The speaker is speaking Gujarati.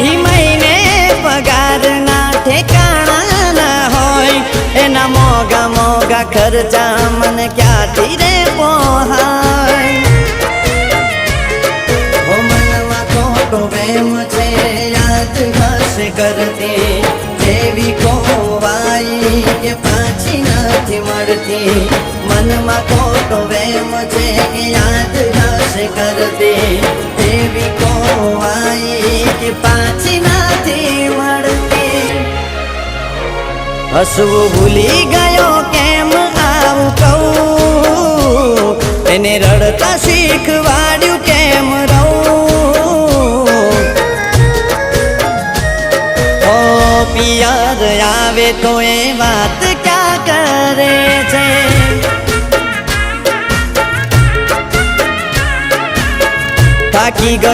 મહી મહિને પગારના ઠેકાણા ના હોય એના મોગા મોગા ખર્ચા મને ક્યાંથી રે પોહાય ઓ મનમાં ખોટો વેમ છે યાદ હશે કરતી જેવી ખોવાઈ કે પાછી નથી મળતી મનમાં ખોટો વેમ છે યાદ હશે કરતી જેવી ખોવાઈ કે પાછી નથી મળતી હસવું ભૂલી ગયો કેમ આવું કહું એને રડતા શીખવાડ્યું કેમ રહું ઓ પિયર આવે તો એ વાત ક્યાં કરે છે થાકી ગયો